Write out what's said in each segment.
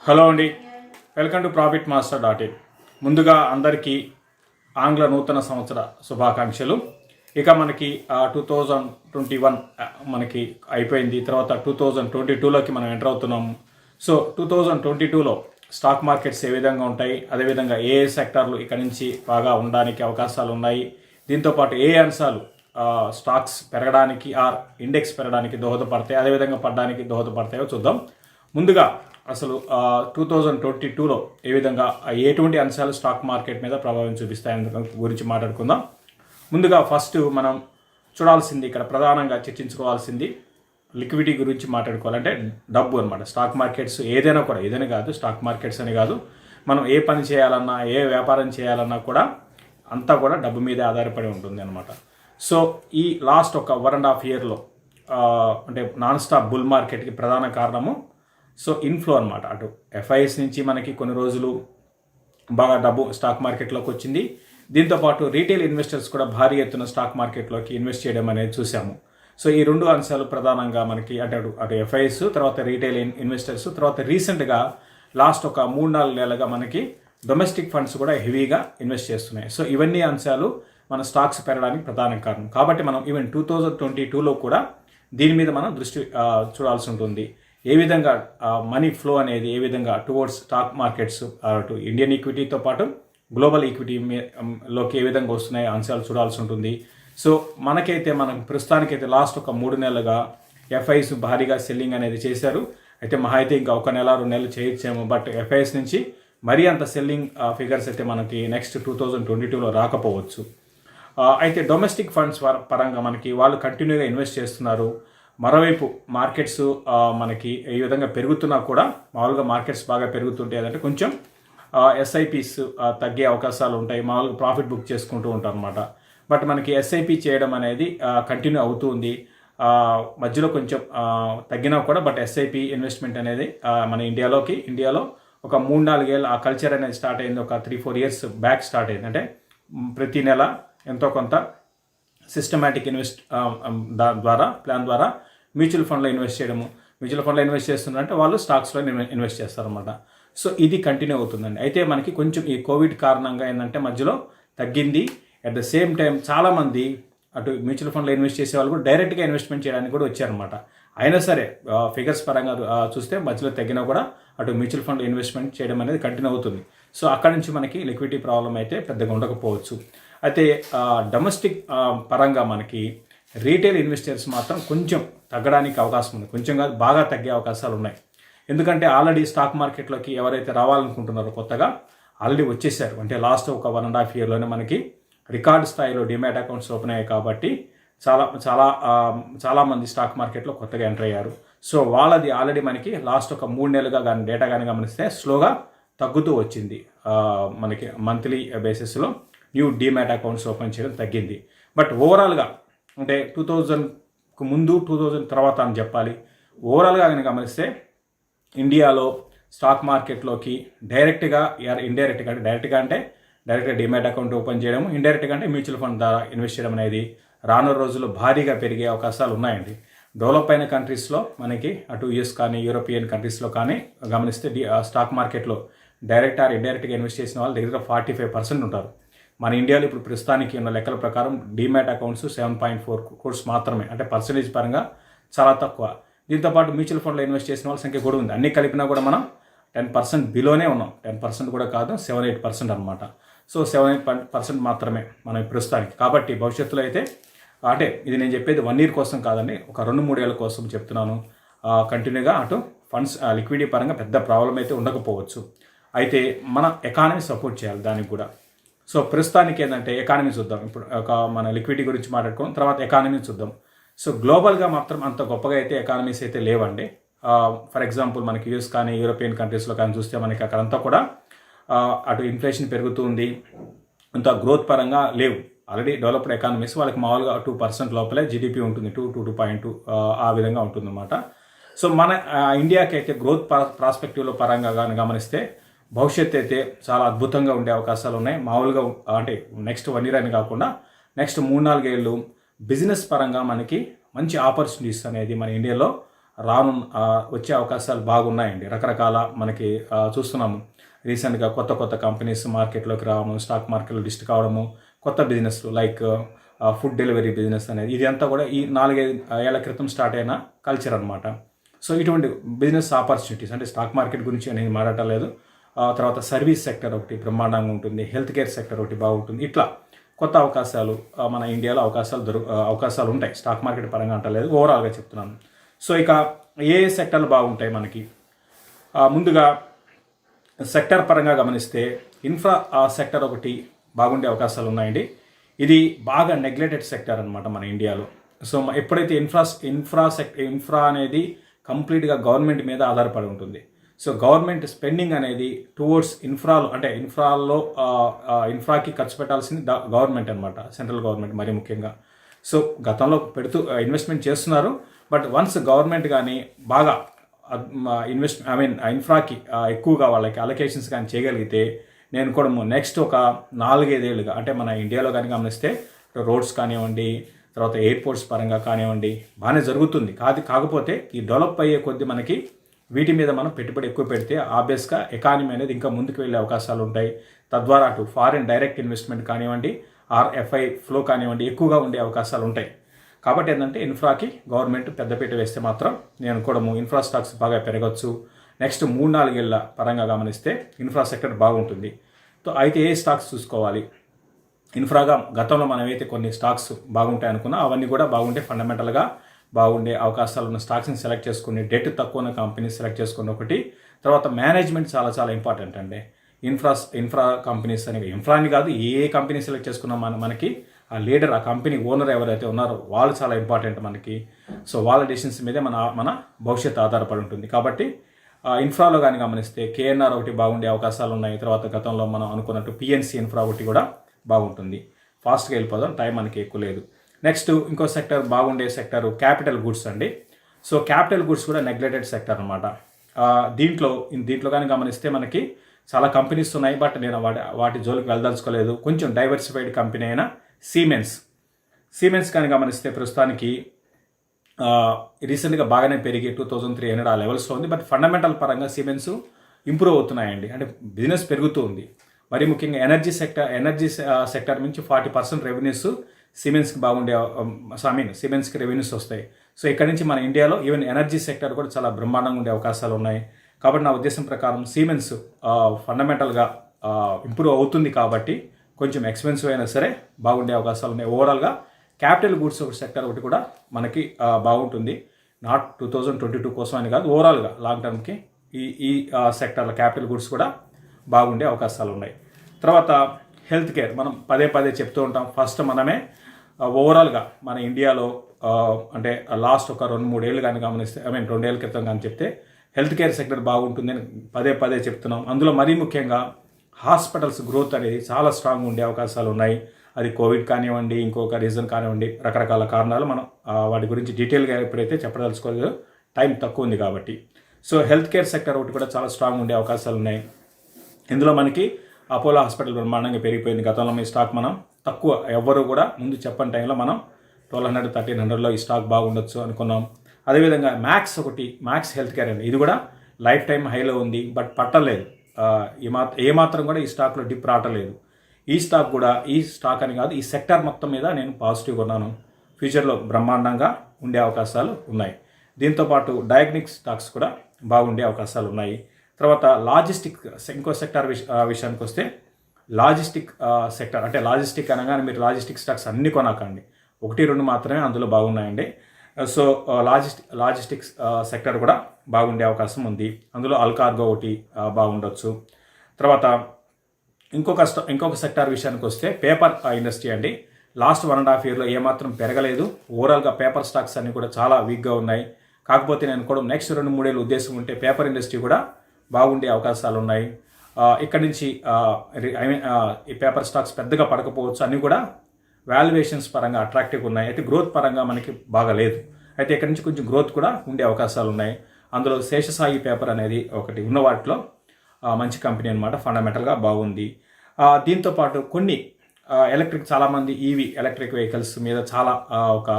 Hello అండి, welcome to profitmaster.in. ముందుగా అందరికీ ఆంగ్ల నూతన సంవత్సర శుభాకాంక్షలు. ఇక మనకి 2021 మనకి అయిపోయింది. తర్వాత 2022లోకి మనం ఎంటర్ అవుతున్నాము. సో 2022లో స్టాక్ మార్కెట్స్ ఏ విధంగా ఉంటాయి, అదేవిధంగా ఏ సెక్టార్లు ఇక్కడ నుంచి బాగా ఉండడానికి అవకాశాలు ఉన్నాయి, దీంతోపాటు ఏ అంశాలు స్టాక్స్ పెరగడానికి ఆర్ ఇండెక్స్ పెరగడానికి దోహదపడతాయి, అదేవిధంగా పడడానికి దోహదపడతాయో చూద్దాం. ముందుగా అసలు 2022లో ఏ విధంగా ఎటువంటి అంశాలు స్టాక్ మార్కెట్ మీద ప్రభావం చూపిస్తాయని గురించి మాట్లాడుకుందాం. ముందుగా ఫస్ట్ మనం చూడాల్సింది, ఇక్కడ ప్రధానంగా చర్చించుకోవాల్సింది లిక్విడిటీ గురించి మాట్లాడుకోవాలంటే డబ్బు అనమాట. స్టాక్ మార్కెట్స్ ఏదైనా కూడా, ఏదైనా కాదు స్టాక్ మార్కెట్స్ అని కాదు, మనం ఏ పని చేయాలన్నా ఏ వ్యాపారం చేయాలన్నా కూడా అంతా కూడా డబ్బు మీదే ఆధారపడి ఉంటుంది అనమాట. సో ఈ లాస్ట్ ఒక 1.5 yearలో అంటే నాన్ స్టాప్ బుల్ మార్కెట్కి ప్రధాన కారణము సో ఇన్ఫ్లో అనమాట. అటు ఎఫ్ఐఎస్ నుంచి మనకి కొన్ని రోజులు బాగా డబ్బు స్టాక్ మార్కెట్లోకి వచ్చింది. దీంతోపాటు రీటైల్ ఇన్వెస్టర్స్ కూడా భారీ ఎత్తున స్టాక్ మార్కెట్లోకి ఇన్వెస్ట్ చేయడం అనేది చూసాము. సో ఈ రెండు అంశాలు ప్రధానంగా మనకి అటు ఎఫ్ఐఎస్, తర్వాత రీటైల్ ఇన్వెస్టర్స్, తర్వాత రీసెంట్గా లాస్ట్ ఒక 3-4 నెలలుగా మనకి డొమెస్టిక్ ఫండ్స్ కూడా హెవీగా ఇన్వెస్ట్ చేస్తున్నాయి. సో ఇవన్నీ అంశాలు మన స్టాక్స్ పెరగడానికి ప్రధాన కారణం. కాబట్టి మనం ఈవెన్ 2022లో కూడా దీని మీద మనం దృష్టి చూడాల్సి ఉంటుంది. ఏ విధంగా మనీ ఫ్లో అనేది ఏ విధంగా టువర్డ్స్ స్టాక్ మార్కెట్స్ అటు ఇండియన్ ఈక్విటీతో పాటు గ్లోబల్ ఈక్విటీలోకి ఏ విధంగా వస్తున్నాయో అంశాలు చూడాల్సి ఉంటుంది. సో మనం ప్రస్తుతానికైతే లాస్ట్ ఒక 3 నెలలుగా ఎఫ్ఐఎస్ భారీగా సెల్లింగ్ అనేది చేశారు. అయితే మహా అయితే ఇంకా 1 నెల 2 నెలలు చేయొచ్చాము. బట్ ఎఫ్ఐఎస్ నుంచి మరీ అంత సెల్లింగ్ ఫిగర్స్ అయితే మనకి నెక్స్ట్ 2022లో రాకపోవచ్చు. అయితే డొమెస్టిక్ ఫండ్స్ పరంగా మనకి వాళ్ళు కంటిన్యూగా ఇన్వెస్ట్ చేస్తున్నారు. మరోవైపు మార్కెట్స్ మనకి ఈ విధంగా పెరుగుతున్నా కూడా, మామూలుగా మార్కెట్స్ బాగా పెరుగుతుంటాయి అంటే కొంచెం ఎస్ఐపిస్ తగ్గే అవకాశాలు ఉంటాయి. మామూలుగా ప్రాఫిట్ బుక్ చేసుకుంటూ ఉంటారు అనమాట. బట్ మనకి ఎస్ఐపి చేయడం అనేది కంటిన్యూ అవుతుంది. మధ్యలో కొంచెం తగ్గినా కూడా బట్ ఎస్ఐపి ఇన్వెస్ట్మెంట్ అనేది మన ఇండియాలో ఒక 3-4 ఏళ్ళ ఆ కల్చర్ అనేది స్టార్ట్ అయింది. ఒక 3-4 years బ్యాక్ స్టార్ట్ అయింది. అంటే ప్రతి నెల ఎంతో కొంత సిస్టమాటిక్ ప్లాన్ ద్వారా మ్యూచువల్ ఫండ్లో ఇన్వెస్ట్ చేయడము. మ్యూచువల్ ఫండ్లో ఇన్వెస్ట్ చేస్తున్నారంటే వాళ్ళు స్టాక్స్లో ఇన్వెస్ట్ చేస్తారన్నమాట. సో ఇది కంటిన్యూ అవుతుందండి. అయితే మనకి కొంచెం ఈ కోవిడ్ కారణంగా ఏంటంటే మధ్యలో తగ్గింది. అట్ ద సేమ్ టైం చాలామంది అటు మ్యూచువల్ ఫండ్లో ఇన్వెస్ట్ చేసే వాళ్ళు కూడా డైరెక్ట్గా ఇన్వెస్ట్మెంట్ చేయడానికి కూడా వచ్చారనమాట. అయినా సరే ఫిగర్స్ పరంగా చూస్తే మధ్యలో తగ్గినా కూడా అటు మ్యూచువల్ ఫండ్ ఇన్వెస్ట్మెంట్ చేయడం అనేది కంటిన్యూ అవుతుంది. సో అక్కడ నుంచి మనకి లిక్విడిటీ ప్రాబ్లం అయితే పెద్దగా ఉండకపోవచ్చు. అయితే డొమెస్టిక్ పరంగా మనకి రీటైల్ ఇన్వెస్టర్స్ మాత్రం కొంచెం తగ్గడానికి అవకాశం ఉంది. కొంచెం కాదు, బాగా తగ్గే అవకాశాలు ఉన్నాయి. ఎందుకంటే ఆల్రెడీ స్టాక్ మార్కెట్లోకి ఎవరైతే రావాలనుకుంటున్నారో కొత్తగా ఆల్రెడీ వచ్చేసారు. అంటే లాస్ట్ ఒక 1.5 yearలోనే మనకి రికార్డు స్థాయిలో డిమాట్ అకౌంట్స్ ఓపెన్ అయ్యాయి. కాబట్టి చాలామంది స్టాక్ మార్కెట్లో కొత్తగా ఎంటర్ అయ్యారు. సో వాళ్ళది ఆల్రెడీ మనకి లాస్ట్ ఒక 3 నెలలుగా కానీ డేటా కానీ గమనిస్తే స్లోగా తగ్గుతూ వచ్చింది. మనకి మంత్లీ బేసిస్లో న్యూ డిమాట్ అకౌంట్స్ ఓపెన్ చేయడం తగ్గింది. బట్ ఓవరాల్గా అంటే 2000కు ముందు 2000 తర్వాత అని చెప్పాలి. ఓవరాల్గా కానీ గమనిస్తే ఇండియాలో స్టాక్ మార్కెట్లోకి డైరెక్ట్గా ఇండైరెక్ట్గా అంటే డైరెక్ట్గా డిమాట్ అకౌంట్ ఓపెన్ చేయడం, ఇండైరెక్ట్గా అంటే మ్యూచువల్ ఫండ్ ద్వారా ఇన్వెస్ట్ చేయడం అనేది రానున్న రోజుల్లో భారీగా పెరిగే అవకాశాలు ఉన్నాయండి. డెవలప్ అయిన కంట్రీస్లో మనకి అటు యుఎస్ కానీ యూరోపియన్ కంట్రీస్లో కానీ గమనిస్తే స్టాక్ మార్కెట్లో డైరెక్ట్ ఆర్ ఇండైరెక్ట్గా ఇన్వెస్ట్ చేసిన వాళ్ళు దగ్గర 45% ఉంటారు. మన ఇండియాలో ఇప్పుడు ప్రస్తుతానికి ఉన్న లెక్కల ప్రకారం డిమాట్ అకౌంట్స్ 7.4 crores మాత్రమే, అంటే పర్సంటేజ్ పరంగా చాలా తక్కువ. దీంతోపాటు మ్యూచువల్ ఫండ్లో ఇన్వెస్ట్ చేసిన వాళ్ళ సంఖ్య కూడా ఉంది. అన్ని కలిపినా కూడా మనం 10% బిలోనే ఉన్నాం. 10% కూడా కాదు, 7-8% అనమాట. సో 7-8% మాత్రమే మనం ప్రస్తుతానికి. కాబట్టి భవిష్యత్తులో అయితే అంటే ఇది నేను చెప్పేది 1 year కోసం కాదండి, ఒక 2-3 ఏళ్ళ కోసం చెప్తున్నాను. కంటిన్యూగా అటు ఫండ్స్ లిక్విడిటీ పరంగా పెద్ద ప్రాబ్లం అయితే ఉండకపోవచ్చు. అయితే మన ఎకానమీ సపోర్ట్ చేయాలి దానికి కూడా. సో ప్రస్తుతానికి ఏంటంటే ఎకానమీ చూద్దాం. ఇప్పుడు మన లిక్విడిటీ గురించి మాట్లాడుకోవడం, తర్వాత ఎకానమీ చూద్దాం. సో గ్లోబల్గా మాత్రం అంత గొప్పగా అయితే ఎకానమీస్ అయితే లేవండి. ఫర్ ఎగ్జాంపుల్ మనకి యూఎస్ కానీ యూరోపియన్ కంట్రీస్లో కానీ చూస్తే మనకి అక్కడంతా కూడా అటు ఇన్ఫ్లేషన్ పెరుగుతుంది, అంత గ్రోత్ పరంగా లేవు. ఆల్రెడీ డెవలప్డ్ ఎకానమీస్ వాళ్ళకి మామూలుగా 2% లోపలే జీడిపి ఉంటుంది, 2.2 ఆ విధంగా ఉంటుందన్నమాట. సో మన ఇండియాకి అయితే గ్రోత్ ప్రాస్పెక్టివ్లో పరంగా కానీ గమనిస్తే భవిష్యత్తు అయితే చాలా అద్భుతంగా ఉండే అవకాశాలు ఉన్నాయి. మామూలుగా అంటే నెక్స్ట్ 1 year అని కాకుండా నెక్స్ట్ 3-4 ఏళ్ళు బిజినెస్ పరంగా మనకి మంచి ఆపర్చునిటీస్ అనేది మన ఇండియాలో వచ్చే అవకాశాలు బాగున్నాయండి. రకరకాల మనకి చూస్తున్నాము రీసెంట్గా కొత్త కొత్త కంపెనీస్ మార్కెట్లోకి రావడం, స్టాక్ మార్కెట్లో లిస్ట్ కావడము, కొత్త business like food delivery business అనేది ఇది అంతా కూడా ఈ 4-5 ఏళ్ల క్రితం స్టార్ట్ అయిన కల్చర్ అనమాట. సో ఇటువంటి బిజినెస్ ఆపర్చునిటీస్ అంటే స్టాక్ మార్కెట్ గురించి నేను మాట్లాడలేదు. తర్వాత సర్వీస్ సెక్టర్ ఒకటి బ్రహ్మాండంగా ఉంటుంది, హెల్త్ కేర్ సెక్టర్ ఒకటి బాగుంటుంది. ఇట్లా కొత్త అవకాశాలు మన ఇండియాలో అవకాశాలు ఉంటాయి. స్టాక్ మార్కెట్ పరంగా అంటలేదు, ఓవరాల్గా చెప్తున్నాను. సో ఇక ఏ సెక్టర్లు బాగుంటాయి మనకి? ముందుగా సెక్టర్ పరంగా గమనిస్తే ఇన్ఫ్రా సెక్టర్ ఒకటి బాగుండే అవకాశాలు ఉన్నాయండి. ఇది బాగా నెగ్లెక్టెడ్ సెక్టర్ అనమాట మన ఇండియాలో. సో ఎప్పుడైతే ఇన్ఫ్రా అనేది కంప్లీట్గా గవర్నమెంట్ మీద ఆధారపడి ఉంటుంది. సో గవర్నమెంట్ స్పెండింగ్ అనేది టువర్డ్స్ ఇన్ఫ్రాకి ఖర్చు పెట్టాల్సింది గవర్నమెంట్ అనమాట, సెంట్రల్ గవర్నమెంట్ మరీ ముఖ్యంగా. సో గతంలో ఇన్వెస్ట్మెంట్ చేస్తున్నారు. బట్ వన్స్ గవర్నమెంట్ కానీ బాగా ఇన్ఫ్రాకి ఎక్కువగా వాళ్ళకి అలొకేషన్స్ కానీ చేయగలిగితే నేను కూడా నెక్స్ట్ ఒక 4-5 ఏళ్ళుగా అంటే మన ఇండియాలో కానీ గమనిస్తే రోడ్స్ కానివ్వండి, తర్వాత ఎయిర్పోర్ట్స్ పరంగా కానివ్వండి బాగానే జరుగుతుంది. కాకపోతే ఈ డెవలప్ అయ్యే కొద్దీ మనకి వీటి మీద మనం పెట్టుబడి ఎక్కువ పెడితే ఆబ్వియస్గా ఎకానమీ అనేది ఇంకా ముందుకు వెళ్ళే అవకాశాలు ఉంటాయి. తద్వారా అటు ఫారిన్ డైరెక్ట్ ఇన్వెస్ట్మెంట్ కానివ్వండి, ఎఫ్ఐ ఫ్లో కానివ్వండి ఎక్కువగా ఉండే అవకాశాలు ఉంటాయి. కాబట్టి ఏంటంటే ఇన్ఫ్రాకి గవర్నమెంట్ పెద్దపీట వేస్తే మాత్రం నేను కూడా ఇన్ఫ్రా స్టాక్స్ బాగా పెరగచ్చు. నెక్స్ట్ 3-4 ఏళ్ల పరంగా గమనిస్తే ఇన్ఫ్రా సెక్టర్ బాగుంటుంది. అయితే ఏ స్టాక్స్ చూసుకోవాలి? ఇన్ఫ్రాగా గతంలో మనం అయితే కొన్ని స్టాక్స్ బాగుంటాయి అనుకున్నా అవన్నీ కూడా బాగుంటే ఫండమెంటల్గా బాగుండే అవకాశాలు ఉన్న స్టాక్స్ని సెలెక్ట్ చేసుకుని, డెట్ తక్కువ ఉన్న కంపెనీ సెలెక్ట్ చేసుకుని ఒకటి. తర్వాత మేనేజ్మెంట్ చాలా చాలా ఇంపార్టెంట్ అండి. ఇన్ఫ్రా కంపెనీస్ అనేవి ఇన్ఫ్రా అని కాదు, ఏ కంపెనీ సెలెక్ట్ చేసుకున్నా మనకి ఆ లీడర్, ఆ కంపెనీ ఓనర్ ఎవరైతే ఉన్నారో వాళ్ళు చాలా ఇంపార్టెంట్ మనకి. సో వాళ్ళ డెసిషన్స్ మీదే మన భవిష్యత్తు ఆధారపడి ఉంటుంది. కాబట్టి ఇన్ఫ్రాలో కానీ గమనిస్తే కేఎన్ఆర్ ఒకటి బాగుండే అవకాశాలు ఉన్నాయి. తర్వాత గతంలో మనం అనుకున్నట్టు పిఎన్సి ఇన్ఫ్రా ఒకటి కూడా బాగుంటుంది. ఫాస్ట్గా వెళ్ళిపోదాం, టైం మనకి ఎక్కువ లేదు. నెక్స్ట్ ఇంకో సెక్టర్ బాగుండే సెక్టర్ క్యాపిటల్ గుడ్స్ అండి. సో క్యాపిటల్ గుడ్స్ కూడా నెగ్లెక్టెడ్ సెక్టర్ అనమాట. దీంట్లో కానీ గమనిస్తే మనకి చాలా కంపెనీస్ ఉన్నాయి. బట్ నేను వాటి జోలికి వెళ్ళదలుచుకోలేదు. కొంచెం డైవర్సిఫైడ్ కంపెనీ అయిన సిమెన్స్ కానీ గమనిస్తే ప్రస్తుతానికి రీసెంట్గా బాగానే పెరిగి 2300 ఆ లెవెల్స్లో ఉంది. బట్ ఫండమెంటల్ పరంగా సిమెన్స్ ఇంప్రూవ్ అవుతున్నాయండి, అంటే బిజినెస్ పెరుగుతూ ఉంది. మరి ముఖ్యంగా ఎనర్జీ సెక్టర్ నుంచి 40% రెవెన్యూస్ సిమెన్స్కి సిమెన్స్కి రెవెన్యూస్ వస్తాయి. సో ఇక్కడ నుంచి మన ఇండియాలో ఈవెన్ ఎనర్జీ సెక్టర్ కూడా చాలా బ్రహ్మాండంగా ఉండే అవకాశాలు ఉన్నాయి. కాబట్టి నా ఉద్దేశం ప్రకారం సిమెన్స్ ఫండమెంటల్గా ఇంప్రూవ్ అవుతుంది. కాబట్టి కొంచెం ఎక్స్పెన్సివ్ అయినా సరే బాగుండే అవకాశాలు ఉన్నాయి. ఓవరాల్గా క్యాపిటల్ గూడ్స్ సెక్టర్ ఒకటి కూడా మనకి బాగుంటుంది. నాట్ 2022 కోసం అని కాదు, ఓవరాల్గా లాంగ్ టర్మ్కి ఈ సెక్టర్లో క్యాపిటల్ గూడ్స్ కూడా బాగుండే అవకాశాలు ఉన్నాయి. తర్వాత హెల్త్ కేర్ మనం పదే చెప్తూ ఉంటాం. ఫస్ట్ మనమే ఓవరాల్గా మన ఇండియాలో అంటే లాస్ట్ ఒక 2-3 ఏళ్ళు కానీ గమనిస్తే 2 ఏళ్ళ క్రితం కానీ చెప్తే హెల్త్ కేర్ సెక్టర్ బాగుంటుంది అని పదే చెప్తున్నాం. అందులో మరీ ముఖ్యంగా హాస్పిటల్స్ గ్రోత్ అనేది చాలా స్ట్రాంగ్ ఉండే అవకాశాలు ఉన్నాయి. అది కోవిడ్ కానివ్వండి, ఇంకొక రీజన్ కానివ్వండి, రకరకాల కారణాలు మనం వాటి గురించి డీటెయిల్గా ఎప్పుడైతే చెప్పదలుచుకోలేదో టైం తక్కువ ఉంది కాబట్టి. సో హెల్త్ కేర్ సెక్టర్ ఒకటి కూడా చాలా స్ట్రాంగ్ ఉండే అవకాశాలు ఉన్నాయి. ఇందులో మనకి అపోలో హాస్పిటల్ బ్రహ్మాండంగా పెరిగిపోయింది. గతంలో మీ స్టాక్ మనం తక్కువ ఎవ్వరు కూడా ముందు చెప్పని టైంలో మనం 1200-1300లో ఈ స్టాక్ బాగుండొచ్చు అనుకున్నాం. అదేవిధంగా మ్యాక్స్ హెల్త్ కేర్ అండి, ఇది కూడా లైఫ్ టైం హైలో ఉంది. బట్ పట్టలేదు, ఏమాత్రం కూడా ఈ స్టాక్లో డిప్ రావట్లేదు. ఈ స్టాక్ అని కాదు, ఈ సెక్టర్ మొత్తం మీద నేను పాజిటివ్గా ఉన్నాను. ఫ్యూచర్లో బ్రహ్మాండంగా ఉండే అవకాశాలు ఉన్నాయి. దీంతోపాటు డయాగ్నిక్ స్టాక్స్ కూడా బాగుండే అవకాశాలు ఉన్నాయి. తర్వాత ఇంకో సెక్టర్ విషయానికి వస్తే లాజిస్టిక్ సెక్టర్, అంటే లాజిస్టిక్ అనగానే మీరు లాజిస్టిక్ స్టాక్స్ అన్ని కొనకండి, 1-2 మాత్రమే అందులో బాగున్నాయండి. సో లాజిస్టిక్స్ సెక్టర్ కూడా బాగుండే అవకాశం ఉంది. అందులో అల్కార్గో ఒకటి బాగుండొచ్చు. తర్వాత ఇంకొక సెక్టార్ విషయానికి వస్తే పేపర్ ఇండస్ట్రీ అండి. లాస్ట్ 1.5 ఇయర్లో ఏమాత్రం పెరగలేదు. ఓవరాల్గా పేపర్ స్టాక్స్ అన్ని కూడా చాలా వీక్గా ఉన్నాయి. కాకపోతే నేను కూడా నెక్స్ట్ 2-3 ఏళ్ళు ఉద్దేశం ఉంటే పేపర్ ఇండస్ట్రీ కూడా బాగుండే అవకాశాలు ఉన్నాయి. ఇక్కడ నుంచి ఈ పేపర్ స్టాక్స్ పెద్దగా పడకపోవచ్చు, అన్నీ కూడా వాల్యుయేషన్స్ పరంగా అట్రాక్టివ్గా ఉన్నాయి. అయితే గ్రోత్ పరంగా మనకి బాగా లేదు. అయితే ఇక్కడ నుంచి కొంచెం గ్రోత్ కూడా ఉండే అవకాశాలు ఉన్నాయి. అందులో శేషసాయి పేపర్ అనేది ఒకటి ఉన్న వాటిలో మంచి కంపెనీ అనమాట, ఫండమెంటల్గా బాగుంది. దీంతోపాటు కొన్ని చాలామంది ఎలక్ట్రిక్ వెహికల్స్ మీద చాలా ఒక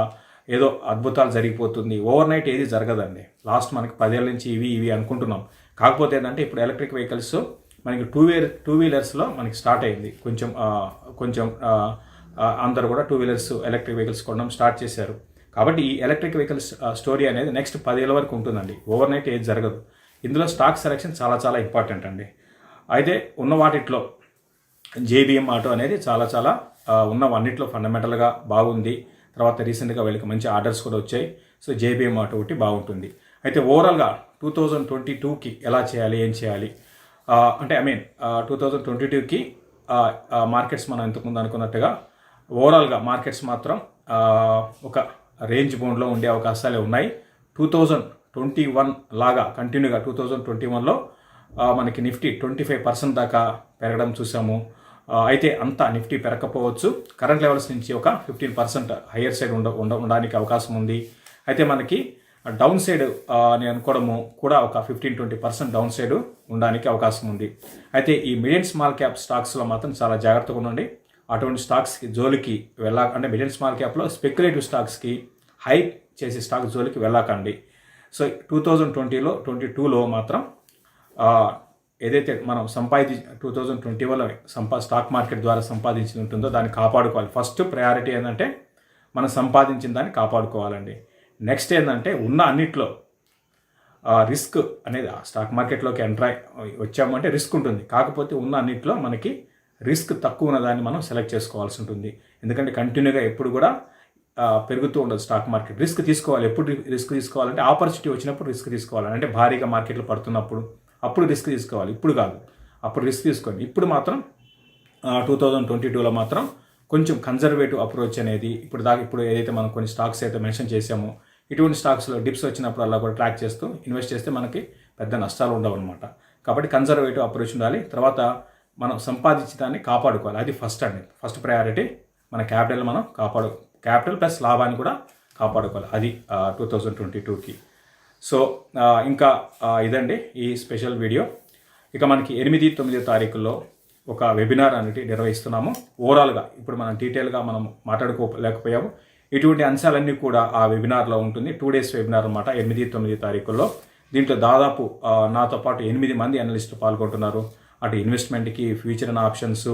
ఏదో అద్భుతాలు జరిగిపోతుంది. ఓవర్ నైట్ ఏది జరగదండి. లాస్ట్ మనకి 10 ఏళ్ళ నుంచి ఇవి అనుకుంటున్నాం. కాకపోతే ఏంటంటే ఇప్పుడు ఎలక్ట్రిక్ వెహికల్స్ మనకి టూ వీలర్స్లో మనకి స్టార్ట్ అయింది. కొంచెం అందరూ కూడా టూ వీలర్స్ ఎలక్ట్రిక్ వెహికల్స్ కొనడం స్టార్ట్ చేశారు. కాబట్టి ఈ ఎలక్ట్రిక్ వెహికల్స్ స్టోరీ అనేది నెక్స్ట్ 10 ఏళ్ళ వరకు ఉంటుందండి. ఓవర్ నైట్ ఏది జరగదు. ఇందులో స్టాక్ సెలెక్షన్ చాలా చాలా ఇంపార్టెంట్ అండి. అయితే ఉన్న వాటిట్లో జేబీఎం ఆటో అనేది చాలా ఉన్నవన్నిట్లో ఫండమెంటల్గా బాగుంది. తర్వాత రీసెంట్గా వీళ్ళకి మంచి ఆర్డర్స్ కూడా వచ్చాయి. సో జేబీఎం ఆటో ఒకటి బాగుంటుంది. అయితే ఓవరాల్గా 2022కి ఎలా చేయాలి, ఏం చేయాలి అంటే 2022కి మార్కెట్స్ మనం ఇంతకుముందు అనుకున్నట్టుగా ఓవరాల్గా మార్కెట్స్ మాత్రం ఒక రేంజ్ బౌండ్లో ఉండే అవకాశాలే ఉన్నాయి. 2021 లాగా కంటిన్యూగా 2021లో మనకి నిఫ్టీ 25% దాకా పెరగడం చూసాము. అయితే అంతా నిఫ్టీ పెరగకపోవచ్చు. కరెంట్ లెవెల్స్ నుంచి ఒక 15% హయ్యర్ సైడ్ ఉండడానికి అవకాశం ఉంది. అయితే మనకి డౌన్ సైడ్ అని అనుకోవడము కూడా ఒక 15-20% డౌన్ సైడ్ ఉండడానికి అవకాశం ఉంది. అయితే ఈ మిడ్ అండ్ స్మాల్ క్యాప్ స్టాక్స్లో మాత్రం చాలా జాగ్రత్తగా ఉండండి. అటువంటి స్టాక్స్కి జోలికి అంటే మిడ్ అండ్ స్మాల్ క్యాప్లో స్పెక్యులేటివ్ స్టాక్స్కి హైప్ చేసే స్టాక్ జోలికి వెళ్ళకండి. సో 2022లో మాత్రం ఏదైతే మనం 2021లో స్టాక్ మార్కెట్ ద్వారా సంపాదించి ఉంటుందో దాన్ని కాపాడుకోవాలి. ఫస్ట్ ప్రయారిటీ ఏంటంటే మనం సంపాదించిన దాన్ని కాపాడుకోవాలండి. నెక్స్ట్ ఏంటంటే ఉన్న అన్నిట్లో రిస్క్ అనేది స్టాక్ మార్కెట్లోకి ఎంటర్ వచ్చామంటే రిస్క్ ఉంటుంది. కాకపోతే ఉన్న అన్నిట్లో మనకి రిస్క్ తక్కువ ఉన్నదాన్ని మనం సెలెక్ట్ చేసుకోవాల్సి ఉంటుంది. ఎందుకంటే కంటిన్యూగా ఎప్పుడు కూడా పెరుగుతూ ఉండదు స్టాక్ మార్కెట్. రిస్క్ తీసుకోవాలి. ఎప్పుడు రిస్క్ తీసుకోవాలంటే ఆపర్చునిటీ వచ్చినప్పుడు రిస్క్ తీసుకోవాలి. అంటే భారీగా మార్కెట్లు పడుతున్నప్పుడు అప్పుడు రిస్క్ తీసుకోవాలి. ఇప్పుడు కాదు, అప్పుడు రిస్క్ తీసుకోండి. ఇప్పుడు మాత్రం 2022లో మాత్రం కొంచెం కన్జర్వేటివ్ అప్రోచ్ అనేది ఇప్పుడు ఏదైతే మనం కొన్ని స్టాక్స్ అయితే మెన్షన్ చేసామో ఇటువంటి స్టాక్స్లో డిప్స్ వచ్చినప్పుడు అలా కూడా ట్రాక్ చేస్తూ ఇన్వెస్ట్ చేస్తే మనకి పెద్ద నష్టాలు ఉండవు అనమాట. కాబట్టి కన్జర్వేటివ్ అప్రోచ్ ఉండాలి. తర్వాత మనం సంపాదించిన దాన్ని కాపాడుకోవాలి. అది ఫస్ట్ ప్రయారిటీ. మన క్యాపిటల్ మనం క్యాపిటల్ ప్లస్ లాభాన్ని కూడా కాపాడుకోవాలి. అది 2022కి. సో ఇంకా ఇదండి ఈ స్పెషల్ వీడియో. ఇక మనకి 8-9 తారీఖుల్లో ఒక వెబినార్ అనేది నిర్వహిస్తున్నాము. ఓవరాల్గా ఇప్పుడు మనం డీటెయిల్గా మనం మాట్లాడుకోలేకపోయాము. ఇటువంటి అంశాలన్నీ కూడా ఆ వెబినార్లో ఉంటుంది. 2 days వెబినార్ అనమాట, 8-9 తారీఖుల్లో. దీంట్లో దాదాపు నాతో పాటు 8 మంది అనలిస్టులు పాల్గొంటున్నారు. అటు ఇన్వెస్ట్మెంట్కి, ఫ్యూచర్ అండ్ ఆప్షన్స్,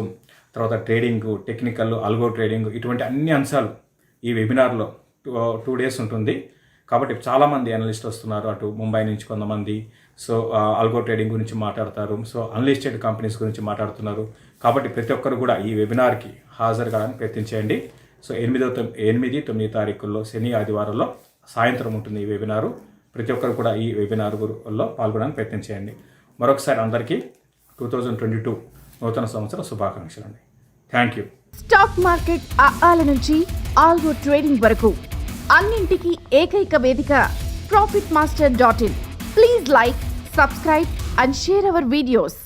తర్వాత ట్రేడింగ్, టెక్నికల్, అల్గో ట్రేడింగ్, ఇటువంటి అన్ని అంశాలు ఈ వెబినార్లో 2 days ఉంటుంది. కాబట్టి చాలామంది అనలిస్ట్ వస్తున్నారు. అటు ముంబై నుంచి కొంతమంది. సో అల్గో ట్రేడింగ్ గురించి మాట్లాడతారు. సో అన్లిస్టెడ్ కంపెనీస్ గురించి మాట్లాడుతున్నారు. కాబట్టి ప్రతి ఒక్కరు కూడా ఈ వెబినార్కి హాజరు కావడానికి ప్రయత్నించేయండి. సో 8-9 తారీఖుల్లో శని ఆదివారంలో సాయంత్రం ఉంటుంది ఈ వెబినారు. ప్రతి ఒక్కరు కూడా ఈ వెబినార్లో పాల్గొనడానికి ప్రయత్నించేయండి. మరొకసారి అందరికీ 2022 నూతన సంవత్సర శుభాకాంక్షలు అండి. Thank you. స్టాక్ మార్కెట్ ఆల నుంచి ఆల్గో ట్రేడింగ్ వరకు అన్నింటికీ ఏకైక వేదిక profitmaster.in. Please like, subscribe and share our videos.